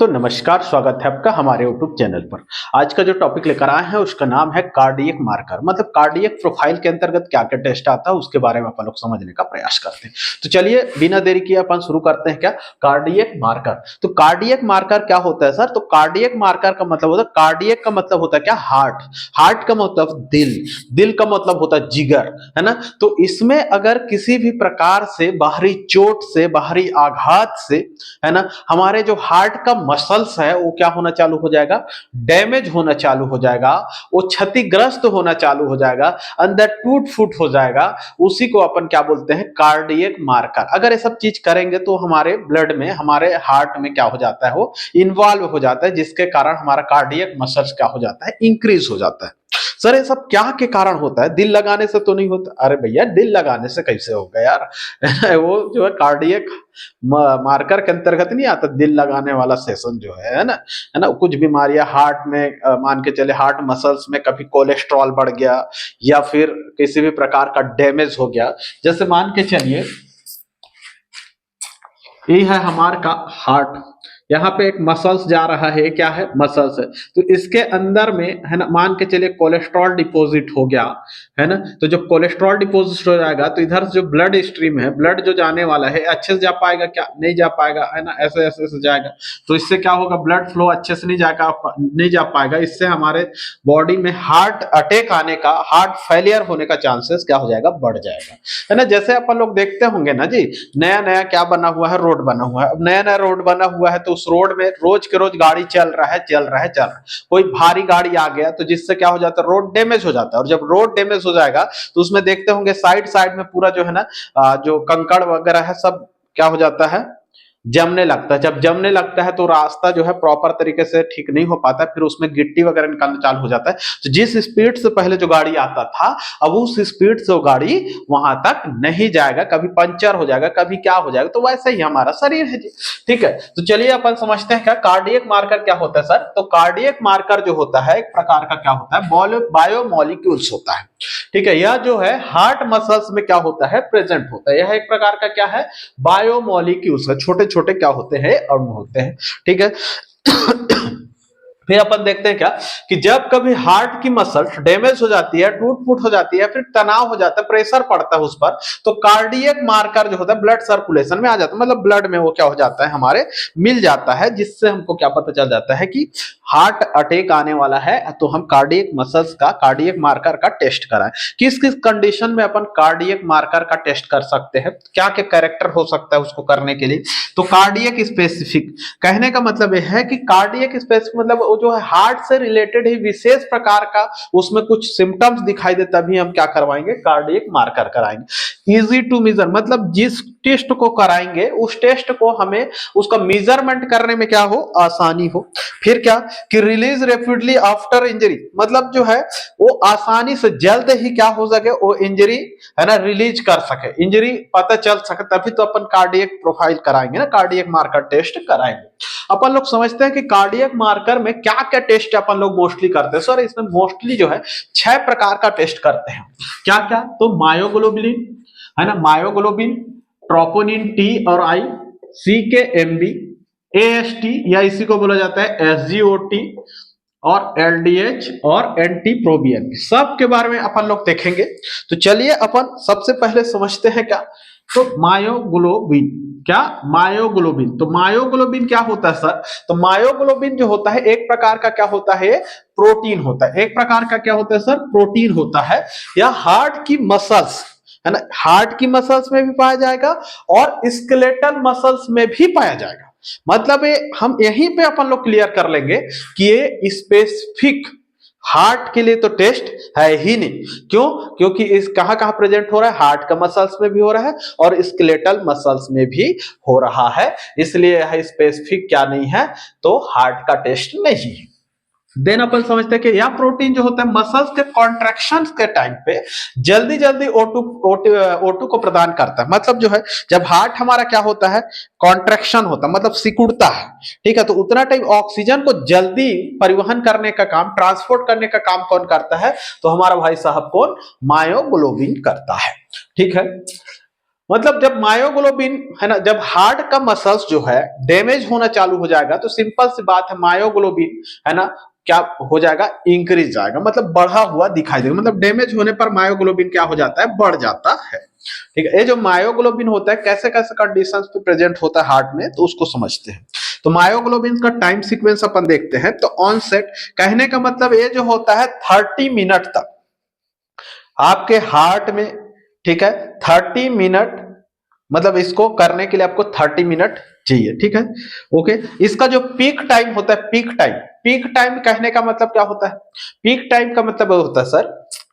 दोस्तों नमस्कार, स्वागत है आपका हमारे YouTube चैनल पर। आज का जो टॉपिक लेकर आए हैं उसका नाम है कार्डियक मार्कर। मतलब कार्डियक प्रोफाइल के अंतर्गत क्या क्या टेस्ट आता है उसके बारे में अपन लोग समझने का प्रयास करते हैं। तो चलिए बिना देरी किए अपन शुरू करते हैं। क्या कार्डियक मार्कर? तो कार्डियक मार्कर क्या होता है सर? तो कार्डियक मार्कर का मतलब होता है, कार्डियक का मतलब होता है क्या? हार्ट। हार्ट का मतलब दिल, दिल का मतलब होता है जिगर, है ना। तो इसमें अगर किसी भी प्रकार से बाहरी चोट से, बाहरी आघात से, है ना, हमारे जो हार्ट का मसल्स है वो क्या होना चालू हो जाएगा? डैमेज होना चालू हो जाएगा, वो क्षतिग्रस्त होना चालू हो जाएगा, अंदर टूट फूट हो जाएगा। उसी को अपन क्या बोलते हैं? Cardiac marker. अगर ये सब चीज करेंगे तो हमारे ब्लड में, हमारे हार्ट में क्या हो जाता है? वो इन्वॉल्व हो जाता है, जिसके कारण हमारा कार्डियक मसल्स क्या हो जाता है? इंक्रीज हो जाता है। सर ये सब क्या के कारण होता है? दिल लगाने से तो नहीं होता? अरे भैया दिल लगाने से कैसे होगा यार? वो जो है कार्डियक मार्कर के अंतर्गत नहीं आता दिल लगाने वाला सेशन जो है ना, है ना। कुछ बीमारियां हार्ट में, मान के चले हार्ट मसल्स में कभी कोलेस्ट्रॉल बढ़ गया या फिर किसी भी प्रकार का डैमेज हो गया, जैसे मान के चलिए ये है हमार का हार्ट, यहाँ पे एक मसल्स जा रहा है, क्या है? मसल्स है। तो इसके अंदर में, है ना, मान के चलिए कोलेस्ट्रॉल डिपॉजिट हो गया, है ना। तो जब कोलेस्ट्रॉल डिपॉजिट हो जाएगा तो इधर से जो ब्लड स्ट्रीम है, ब्लड जो जाने वाला है, अच्छे से जा पाएगा क्या? नहीं जा पाएगा, है ना। ऐसे ऐसे से जाएगा तो इससे क्या होगा? ब्लड फ्लो अच्छे से नहीं जाएगा, नहीं जा पाएगा। इससे हमारे बॉडी में हार्ट अटैक आने का, हार्ट फेलियर होने का चांसेस क्या हो जाएगा? बढ़ जाएगा, है ना। जैसे अपन लोग देखते होंगे ना जी, नया नया क्या बना हुआ है? रोड बना हुआ है। अब नया नया रोड बना हुआ है तो उस रोड में रोज के रोज गाड़ी चल रहा है, चल रहा है, चल रहा है। कोई भारी गाड़ी आ गया तो जिससे क्या हो जाता है? रोड डैमेज हो जाता है। और जब रोड डैमेज हो जाएगा तो उसमें देखते होंगे साइड साइड में पूरा जो है ना, जो कंकड़ वगैरह है सब क्या हो जाता है? जमने लगता है। जब जमने लगता है तो रास्ता जो है प्रॉपर तरीके से ठीक नहीं हो पाता, फिर उसमें गिट्टी वगैरह निकालना चालू हो जाता है। तो जिस स्पीड से पहले जो गाड़ी आता था, अब उस स्पीड से वो गाड़ी वहां तक नहीं जाएगा, कभी पंचर हो जाएगा, कभी क्या हो जाएगा। तो वैसे ही हमारा शरीर है जी। ठीक है, तो चलिए अपन समझते हैं क्या कार्डियक मार्कर क्या होता है सर। तो कार्डियक मार्कर जो होता है एक प्रकार का क्या होता है? बायोमोलिक्यूल्स होता है। ठीक है, यह जो है हार्ट मसल्स में क्या होता है? प्रेजेंट होता है। यह एक प्रकार का क्या है? बायोमोलिक्यूल्स है, छोटे छोटे क्या होते हैं? अणु होते हैं। ठीक है। फिर अपन देखते हैं क्या कि जब कभी हार्ट की मसल डैमेज हो जाती है, टूट फूट हो जाती है, फिर तनाव हो जाता है, प्रेशर पड़ता है उस पर, तो कार्डियक मार्कर जो होता है ब्लड सर्कुलेशन में आ जाता है। मतलब ब्लड में वो क्या हो जाता है? हमारे मिल जाता है, जिससे हमको क्या पता चल जाता है कि हार्ट अटैक आने वाला है। तो हम कार्डियक मसल्स का, कार्डियक मार्कर का टेस्ट कराएं। किस किस कंडीशन में अपन कार्डियक मार्कर का टेस्ट कर सकते हैं? क्या क्या कैरेक्टर हो सकता है उसको करने के लिए? तो कार्डियक स्पेसिफिक कहने का मतलब यह है कि कार्डियक स्पेसिफिक मतलब वो जो है हार्ट से रिलेटेड ही विशेष प्रकार का उसमें कुछ सिम्टम्स दिखाई दे, तभी हम क्या करवाएंगे? कार्डियक मार्कर कराएंगे। इजी टू मेजर मतलब जिस टेस्ट को कराएंगे उस टेस्ट को हमें उसका मेजरमेंट करने में क्या हो? आसानी हो। फिर क्या कि रिलीज रैपिडली आफ्टर इंजरी, मतलब जो है वो आसानी से जल्द ही क्या हो सके? वो इंजरी, है ना, रिलीज कर सके, इंजरी पता चल सके, तभी तो अपन कार्डियक प्रोफाइल कराएंगे ना, कार्डियक मार्कर टेस्ट कराएंगे। अपन लोग समझते हैं कि कार्डियक मार्कर में क्या क्या टेस्ट अपन लोग मोस्टली करते हैं। सर इसमें मोस्टली जो है 6 प्रकार का टेस्ट करते हैं। क्या क्या? तो मायोग्लोबिन, है ना, मायोग्लोबिन, ट्रोपोनिन टी और आई, सी के एम बी, एएसटी या इसी को बोला जाता है एसजीओटी, और एलडीएच और एंटी प्रोबियन, सब के बारे में अपन लोग देखेंगे। तो चलिए अपन सबसे पहले समझते हैं क्या तो मायोग्लोबिन। क्या? मायोग्लोबिन। तो मायोग्लोबिन क्या होता है सर? तो मायोग्लोबिन जो होता है एक प्रकार का क्या होता है? प्रोटीन होता है। एक प्रकार का क्या होता है सर? प्रोटीन होता है। या हार्ट की मसल्स, है ना, हार्ट की मसल्स में भी पाया जाएगा और स्केलेटल मसल्स में भी पाया जाएगा। मतलब ये हम यहीं पे अपन लोग क्लियर कर लेंगे कि ये स्पेसिफिक हार्ट के लिए तो टेस्ट है ही नहीं। क्यों? क्योंकि इस कहां कहां प्रेजेंट हो रहा है? हार्ट का मसल्स में भी हो रहा है और स्केलेटल मसल्स में भी हो रहा है, इसलिए यह स्पेसिफिक क्या नहीं है? तो हार्ट का टेस्ट नहीं है। देन अपन समझते हैं कि यह प्रोटीन जो होता है मसल्स के कॉन्ट्रैक्शंस के टाइम पे जल्दी जल्दी O2 को प्रदान करता है। मतलब जो है जब हार्ट हमारा क्या होता है? कॉन्ट्रैक्शन होता है, मतलब सिकुड़ता है। ठीक है, तो उतना टाइम ऑक्सीजन को जल्दी परिवहन करने का काम, ट्रांसपोर्ट करने का काम कौन करता है? तो हमारा भाई साहब कौन? मायोग्लोबिन करता है। ठीक है, मतलब जब मायोग्लोबिन है ना, जब हार्ट का मसल्स जो है डैमेज होना चालू हो जाएगा तो सिंपल सी बात है मायोग्लोबिन है ना क्या हो जाएगा, इंक्रीज जाएगा, मतलब बढ़ा हुआ दिखाई देगा। मतलब डैमेज होने पर मायोग्लोबिन क्या हो जाता है, बढ़ जाता है। ठीक है, ये जो मायोग्लोबिन होता है कैसे कैसे कंडीशंस पे प्रेजेंट होता है हार्ट में, तो उसको समझते हैं। तो मायोग्लोबिन का टाइम सीक्वेंस अपन देखते हैं। तो ऑनसेट कहने का मतलब ये जो होता है 30 मिनट तक आपके हार्ट में, ठीक है, 30 मिनट, मतलब इसको करने के लिए आपको 30 मिनट चाहिए। ठीक है, ओके। इसका जो पीक टाइम होता है, पीक टाइम कहने का मतलब क्या होता है, पीक टाइम का मतलब होता है सर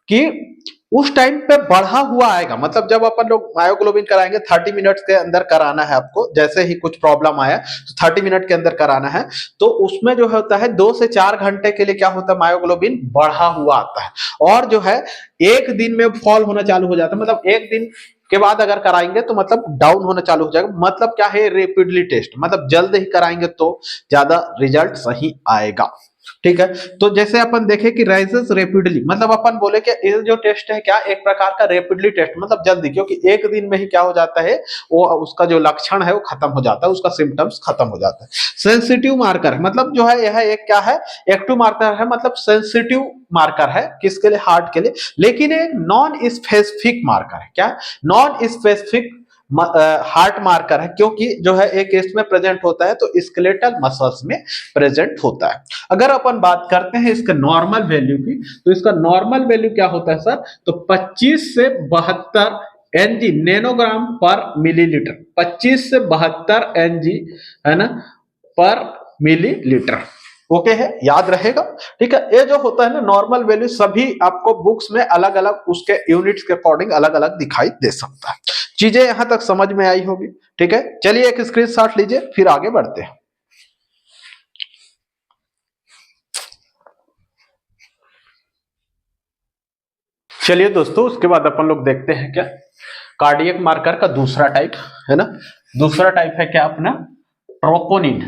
कि उस टाइम पे बढ़ा हुआ आएगा। मतलब जब अपन लोग मायोग्लोबिन कराएंगे 30 मिनट के अंदर कराना है आपको, जैसे ही कुछ प्रॉब्लम आया तो 30 मिनट के अंदर कराना है। तो उसमें जो होता है 2 से 4 घंटे के लिए क्या होता है, मायोग्लोबिन बढ़ा हुआ आता है। और जो है एक दिन में फॉल होना चालू हो जाता है, मतलब एक दिन के बाद अगर कराएंगे तो मतलब डाउन होना चालू हो जाएगा। मतलब क्या है, रेपिडली टेस्ट, मतलब जल्द ही कराएंगे तो ज्यादा रिजल्ट सही आएगा। ठीक है, तो जैसे अपन देखें कि राइजेस रेपिडली, मतलब अपन बोले कि ये जो टेस्ट है क्या, एक प्रकार का रेपिडली टेस्ट, मतलब जल्दी, क्योंकि एक दिन में ही क्या हो जाता है, वो उसका जो लक्षण है वो खत्म हो जाता है, उसका सिम्टम्स खत्म हो जाता है। सेंसिटिव मार्कर, मतलब जो है यह एक क्या है, एक्टिव मार्कर है, मतलब सेंसिटिव मार्कर है, किसके लिए, हार्ट के लिए। लेकिन एक नॉन स्पेसिफिक मार्कर है, क्या, नॉन स्पेसिफिक हार्ट मार्कर है, क्योंकि जो है एक इसमें प्रेजेंट होता है तो स्केलेटल मसल्स में प्रेजेंट होता है। अगर अपन बात करते हैं इसके नॉर्मल वैल्यू की, तो इसका नॉर्मल वैल्यू क्या होता है सर, तो 25 से 72 एनजी नैनोग्राम पर मिलीलीटर, 25 से 72 एनजी है ना पर मिलीलीटर। ओके है, याद रहेगा। ठीक है, ये जो होता है ना नॉर्मल वैल्यू, सभी आपको बुक्स में अलग अलग उसके यूनिट्स के अकॉर्डिंग अलग अलग दिखाई दे सकता है। चीजें यहां तक समझ में आई होगी। ठीक है, चलिए एक स्क्रीनशॉट लीजिए, फिर आगे बढ़ते हैं। चलिए दोस्तों, उसके बाद अपन लोग देखते हैं क्या, कार्डियक मार्कर का दूसरा टाइप है ना, दूसरा टाइप है क्या अपना, ट्रोपोनिन।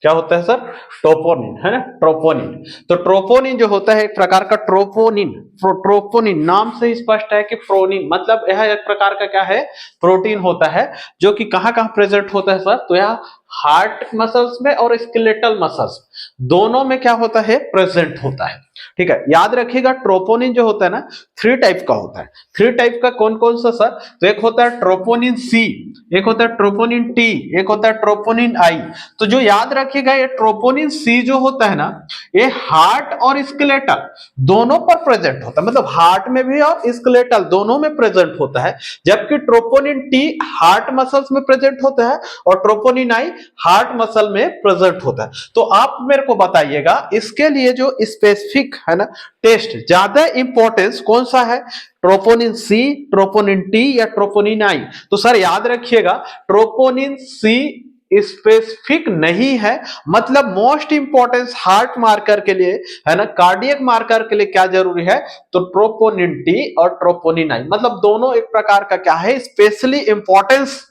क्या होता है सर, ट्रोपोनिन है ना, ट्रोपोनिन। तो ट्रोपोनिन जो होता है एक प्रकार का ट्रोपोनिन, ट्रोपोनिन नाम से स्पष्ट है कि प्रोनिन, मतलब यह एक प्रकार का क्या है, प्रोटीन होता है, जो कि कहां कहां प्रेजेंट होता है सर, तो यह हार्ट मसल्स में और स्केलेटल मसल्स दोनों में क्या होता है, प्रेजेंट होता है। ठीक है, याद रखिएगा ट्रोपोनिन जो होता है ना, 3 टाइप का होता है। 3 टाइप का कौन कौन सा सर, तो एक होता है ट्रोपोनिन सी, एक होता है ट्रोपोनिन टी, एक होता है ट्रोपोनिन आई। तो जो याद रखिएगा ये ट्रोपोनिन सी जो होता है ना, ये हार्ट और स्केलेटल दोनों पर प्रेजेंट होता है, मतलब हार्ट में भी और स्केलेटल दोनों में प्रेजेंट होता है। जबकि ट्रोपोनिन टी हार्ट मसल्स में प्रेजेंट होता है और ट्रोपोनिन आई हार्ट मसल में प्रेजेंट होता है। तो आप मेरे को बताइएगा इसके लिए जो स्पेसिफिक है ना टेस्ट, ज्यादा इंपॉर्टेंस कौन सा है, ट्रोपोनिन सी, ट्रोपोनिन टी या ट्रोपोनिन आई। तो सर याद रखिएगा ट्रोपोनिन सी स्पेसिफिक नहीं है, मतलब मोस्ट इंपॉर्टेंस हार्ट मार्कर के लिए है ना, कार्डियक मार्कर के लिए क्या जरूरी है, तो ट्रोपोनिन टी और ट्रोपोनिन आई, मतलब दोनों एक प्रकार का क्या है, स्पेशली इंपॉर्टेंस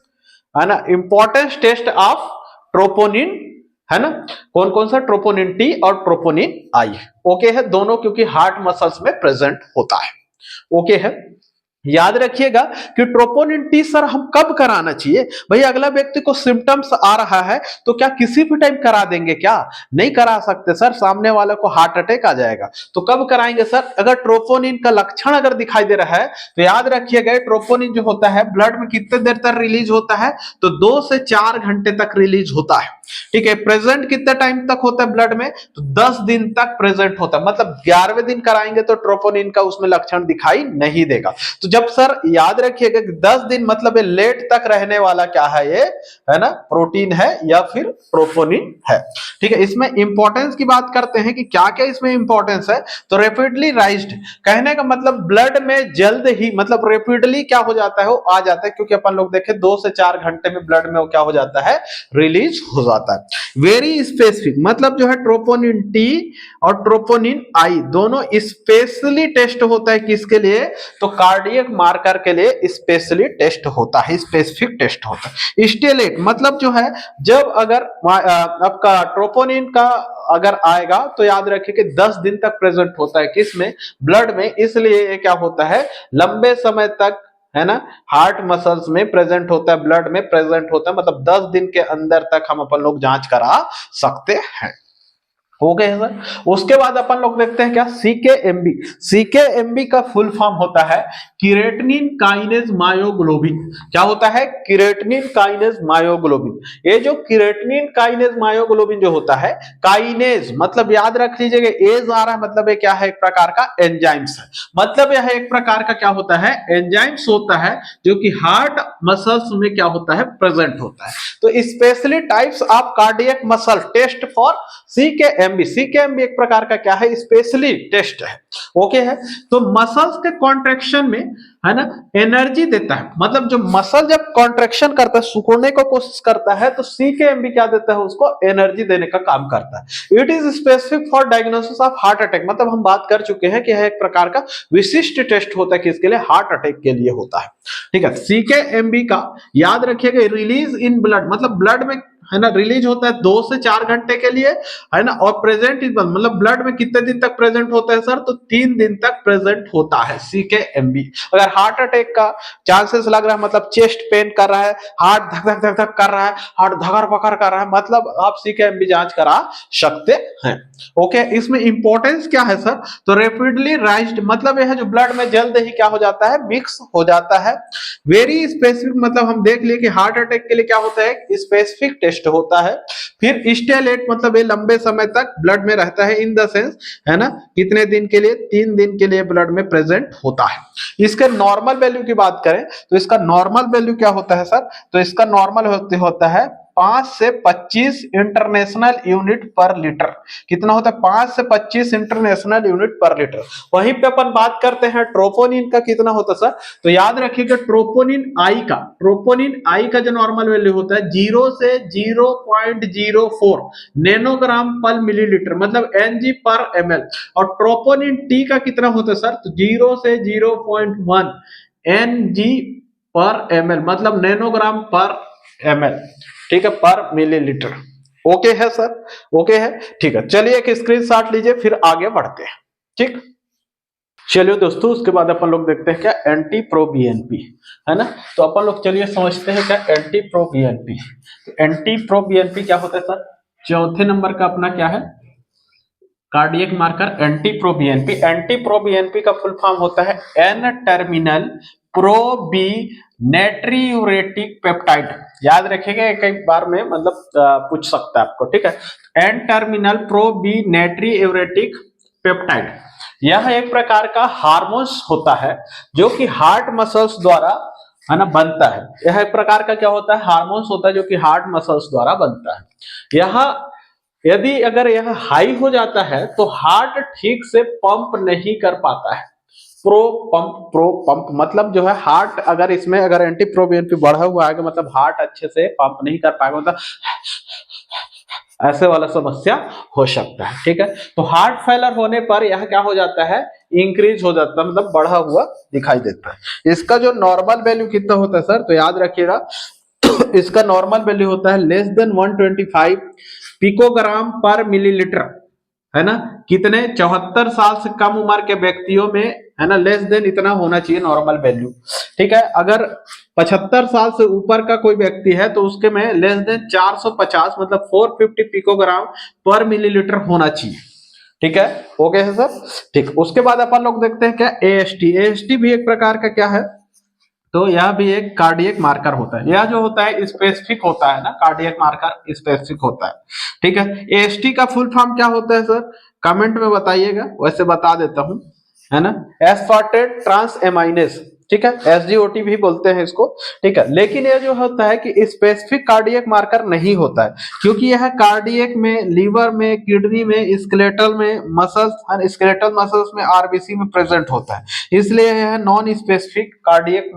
है ना, इंपॉर्टेंस टेस्ट ऑफ ट्रोपोनिन है ना, कौन कौन सा, ट्रोपोनिन टी और ट्रोपोनिन आई। ओके है दोनों, क्योंकि हार्ट मसल्स में प्रेजेंट होता है। ओके है, याद रखिएगा कि ट्रोपोनिन टी सर हम कब कराना चाहिए, भाई अगला व्यक्ति को सिम्टम्स आ रहा है तो क्या किसी भी टाइम करा देंगे क्या, नहीं करा सकते सर, सामने वाले को हार्ट अटैक आ जाएगा। तो कब कराएंगे सर, अगर ट्रोपोनिन का लक्षण अगर दिखाई दे रहा है तो याद रखिएगा ट्रोपोनिन जो होता है ब्लड में कितने देर तक रिलीज होता है, तो 2 से 4 घंटे तक रिलीज होता है। ठीक है, प्रेजेंट कितने टाइम तक होता है ब्लड में, तो 10 दिन तक प्रेजेंट होता है, मतलब 11वें दिन कराएंगे तो ट्रोपोनिन का उसमें लक्षण दिखाई नहीं देगा। तो जब सर याद रखिएगा कि 10 दिन मतलब ये लेट तक रहने वाला क्या है, ये है ना प्रोटीन है या फिर ट्रोपोनिन है। ठीक है, इसमें इंपॉर्टेंस की बात करते हैं कि क्या क्या इसमें इंपॉर्टेंस है, तो रेपिडली राइज्ड कहने का मतलब ब्लड में जल्द ही, मतलब रेपिडली क्या हो जाता है, वो आ जाता है, क्योंकि अपन लोग देखें 2 से 4 घंटे में ब्लड में वो क्या हो जाता है, रिलीज हो जाता है। वेरी स्पेसिफिक, मतलब जो है ट्रोपोनिन टी और ट्रोपोनिन आई दोनों स्पेशली टेस्ट होता है, किसके लिए, तो कार्डियक मार्कर के लिए स्पेशली टेस्ट होता है, स्पेसिफिक टेस्ट होता है। स्टेलेट मतलब जो है, जब अगर आपका ट्रोपोनिन का अगर आएगा तो याद रखिए कि 10 दिन तक प्रेजेंट होता है, किसमें, ब्लड में, इसलिए ये क्या होता है, लंबे समय तक है ना, हार्ट मसल्स में प्रेजेंट होता है, ब्लड में प्रेजेंट होता है, मतलब 10 दिन के अंदर तक हम अपन लोग जांच करा सकते हैं। हो गए सर। उसके बाद अपन लोग देखते हैं क्या, सीकेएमबी। सीकेएमबी का फुल फॉर्म होता है क्रिएटिनिन काइनेज मायोग्लोबिन। क्या होता है, क्रिएटिनिन काइनेज मायोग्लोबिन। ये जो क्रिएटिनिन काइनेज मायोग्लोबिन जो होता है, काइनेज मतलब याद रख लीजिएगा, एज आ रहा है मतलब ये क्या है, एक प्रकार का एंजाइम्स है, मतलब यह एक प्रकार का क्या होता है, एंजाइम्स होता है, जो कि हार्ट मसल्स में क्या होता है, प्रेजेंट होता है। तो specially types of cardiac muscle test for CKMB. CKMB एक प्रकार का क्या है, स्पेशली टेस्ट है। ओके है। तो मसल्स के कॉन्ट्रेक्शन में, है ना, एनर्जी देता है, मतलब जो मसल जब कॉन्ट्रेक्शन करता है, सुखाने को कोशिश करता है, तो सीकेएमबी क्या देता है, उसको एनर्जी देने का काम करता है। It is specific for diagnosis of heart attack, मतलब हम बात कर चुके हैं कि यह एक प्रकार का विशिष्ट टेस्ट होता है, किसके लिए, हार्ट अटैक के लिए होता है। ठीक है। सीकेएमबी का याद रखिएगा, रिलीज इन ब्लड, मतलब ब्लड में, है ना, रिलीज होता है 2 से 4 घंटे के लिए, है ना, और प्रेजेंट इज मतलब ब्लड में कितने दिन तक प्रेजेंट होता है सर, तो 3 दिन तक प्रेजेंट होता है सीकेएमबी। अगर हार्ट अटैक का चांसेस लग रहा है, मतलब चेस्ट पेन कर रहा है, हार्ट धक धक धक धक कर रहा है, हार्ट धकर पकड़ कर रहा है, मतलब आप सीकेएमबी जांच करा सकते हैं। ओके। इसमें इंपॉर्टेंस क्या है सर, तो रैपिडली राइज्ड, मतलब यह जो ब्लड में जल्द ही क्या हो जाता है, मिक्स हो जाता है। वेरी स्पेसिफिक, मतलब हम देख लिए कि हार्ट अटैक के लिए क्या होता है, स्पेसिफिक टेस्ट होता है। फिर स्टेलेट, मतलब ये लंबे समय तक ब्लड में रहता है, इन द सेंस, है ना, कितने दिन के लिए, 3 दिन के लिए ब्लड में प्रेजेंट होता है। इसके नॉर्मल वैल्यू की बात करें तो इसका नॉर्मल वैल्यू क्या होता है सर, तो इसका नॉर्मल होता है 5 से 25 इंटरनेशनल यूनिट पर लीटर। कितना होता है, 5 से 25 इंटरनेशनल यूनिट पर लीटर। वहीं पे अपन बात करते हैं ट्रोपोनिन का, कितना होता है सर, तो याद रखिएगा ट्रोपोनिन आई का जो नॉर्मल वैल्यू होता है 0 से 0.04 नैनोग्राम पर मिलीलीटर, मतलब एनजी पर एमएल। और ट्रोपोनिन टी का कितना होता है सर, तो 0 से 0.1 एनजी पर एमएल, मतलब नैनोग्राम पर एमएल। ठीक है, पर मिलीलीटर। ओके है सर, ओके है। ठीक है, चलिए एक स्क्रीनशॉट लीजिए, फिर आगे बढ़ते हैं। ठीक, चलिए दोस्तों, उसके बाद अपन लोग देखते हैं क्या, एंटी प्रो बीएनपी, है ना। तो अपन लोग चलिए समझते हैं क्या एंटी प्रो बीएनपी। तो एंटी प्रो बीएनपी क्या होता है सर, चौथे नंबर का अपना क्या है, cardiac marker anti pro BNP. Anti pro BNP का फुल फॉर्म होता है N terminal pro B natriuretic peptide. याद रखिएगा, एक एक बार में मतलब पूछ सकता है आपको। ठीक है, N terminal pro B natriuretic peptide, यह एक प्रकार का हार्मोन्स होता है जो कि हार्ट मसल्स द्वारा, है ना, बनता है। यह एक प्रकार का क्या होता है, हार्मोन्स होता है जो कि हार्ट मसल्स द्वारा बनता है। यह यदि अगर यह हाई हो जाता है तो हार्ट ठीक से पंप नहीं कर पाता है। प्रो पंप मतलब जो है हार्ट, अगर इसमें अगर एंटी प्रो बीएनपी बढ़ा हुआ है, मतलब हार्ट अच्छे से पंप नहीं कर पाएगा, मतलब ऐसे वाला समस्या हो सकता है। ठीक है, तो हार्ट फेलर होने पर यह क्या हो जाता है, इंक्रीज हो जाता है, मतलब बढ़ा हुआ दिखाई देता है। इसका जो नॉर्मल वैल्यू कितना होता है सर, तो याद रखिएगा इसका नॉर्मल वैल्यू होता है लेस देन 125 पिकोग्राम पर मिलीलीटर, है ना। कितने, 74 साल से कम उम्र के व्यक्तियों में, है ना, लेस देन इतना होना चाहिए नॉर्मल वैल्यू। ठीक है, अगर 75 साल से ऊपर का कोई व्यक्ति है तो उसके में लेस देन 450, मतलब 450 पिकोग्राम पर मिलीलीटर होना चाहिए। ठीक है, ओके है सर। ठीक, उसके बाद अपन लोग देखते हैं क्या, एएसटी। एएसटी भी एक प्रकार का क्या है, तो यह भी एक कार्डियक मार्कर होता है। यह जो होता है स्पेसिफिक होता है ना, कार्डियक मार्कर स्पेसिफिक होता है। ठीक है, एएसटी का फुल फॉर्म क्या होता है सर, कमेंट में बताइएगा, वैसे बता देता हूं, है ना, एस्पार्टेट ट्रांस एमाइनेस। ठीक है, एसजीओटी भी बोलते हैं इसको। ठीक है, लेकिन यह जो होता है कि स्पेसिफिक कार्डियक मार्कर नहीं होता है, क्योंकि यह कार्डियक में, लीवर में, किडनी में, स्केलेटल में मसल्स, स्केलेटल मसल्स में, आरबीसी में प्रेजेंट होता है। इसलिए यह नॉन स्पेसिफिक कार्डियक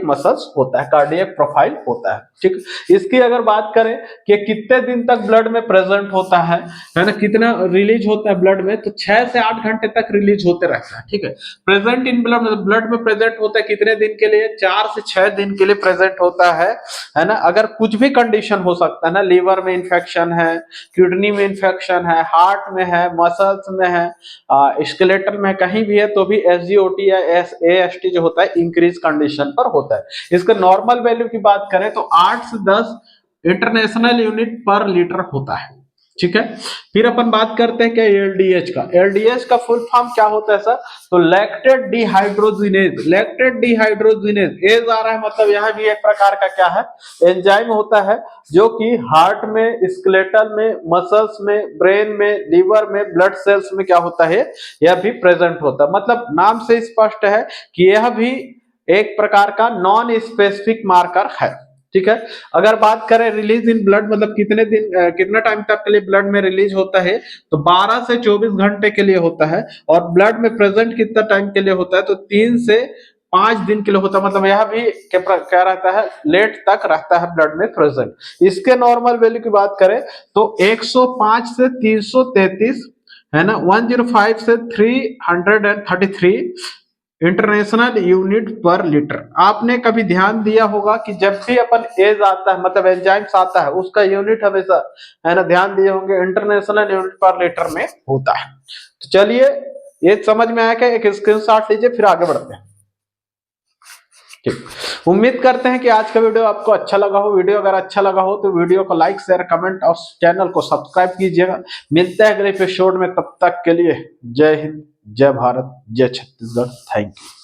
मसल्स होता है, कार्डियक प्रोफाइल होता है। ठीक, इसकी अगर बात करें कि कितने दिन तक ब्लड में प्रेजेंट होता है ना, कितना रिलीज होता है ब्लड में, तो 6 से 8 घंटे तक रिलीज होते रहता है। ठीक है, प्रेजेंट इन ब्लड, मतलब ब्लड में में प्रेजेंट होता है कितने दिन के लिए, 4 से 6 दिन के लिए प्रेजेंट होता है ना। अगर कुछ भी कंडीशन हो सकता है ना, लीवर में इंफेक्शन है, किडनी में इंफेक्शन है, हार्ट में है, मसल्स में है, स्केलेटल में कहीं भी है, तो भी एसजीओटी या एएसटी जो होता है इंक्रीज कंडीशन पर होता है। इसका नॉर्मल वैल्यू की बात करें तो 8 से 10 इंटरनेशनल यूनिट पर लीटर होता है, ठीक है। फिर अपन बात करते हैं क्या एलडीएच का। एलडीएच का फुल फॉर्म क्या होता है सर, तो lactate dehydrogenase. Lactate dehydrogenase as आ रहा है, मतलब यह भी एक प्रकार का क्या है, एंजाइम होता है जो कि हार्ट में, स्केलेटल में, मसल्स में, ब्रेन में, लीवर में, ब्लड सेल्स में क्या होता है, यह भी प्रेजेंट होता है। मतलब नाम से स्पष्ट है कि यह भी एक प्रकार का नॉन स्पेसिफिक मार्कर है, ठीक है। अगर बात करें रिलीज इन ब्लड, मतलब कितने दिन कितना टाइम तक के लिए ब्लड में रिलीज होता है, तो 12 से 24 घंटे के लिए होता है। और ब्लड में प्रेजेंट कितना टाइम के लिए होता है, तो 3 से 5 दिन के लिए होता है। मतलब यह भी क्या रहता है, लेट तक रहता है ब्लड में प्रेजेंट। इसके नॉर्मल वैल्यू की बात करें तो 105 से 333 है ना, 105 से 333 इंटरनेशनल यूनिट पर लीटर। आपने कभी ध्यान दिया होगा कि जब भी अपन एज आता है, मतलब एंजाइम्स आता है, उसका यूनिट हमेशा है ना, ध्यान दिए होंगे, इंटरनेशनल यूनिट पर लीटर में होता है। तो चलिए ये समझ में आया, एक स्क्रीनशॉट लीजिए, फिर आगे बढ़ते हैं। ठीक, उम्मीद करते हैं कि आज का वीडियो आपको अच्छा लगा हो। वीडियो अगर अच्छा लगा हो तो वीडियो को लाइक, शेयर, कमेंट और चैनल को सब्सक्राइब कीजिएगा। मिलते हैं अगले एपिसोड में, तब तक के लिए जय हिंद, जय भारत, जय छत्तीसगढ़। Thank you.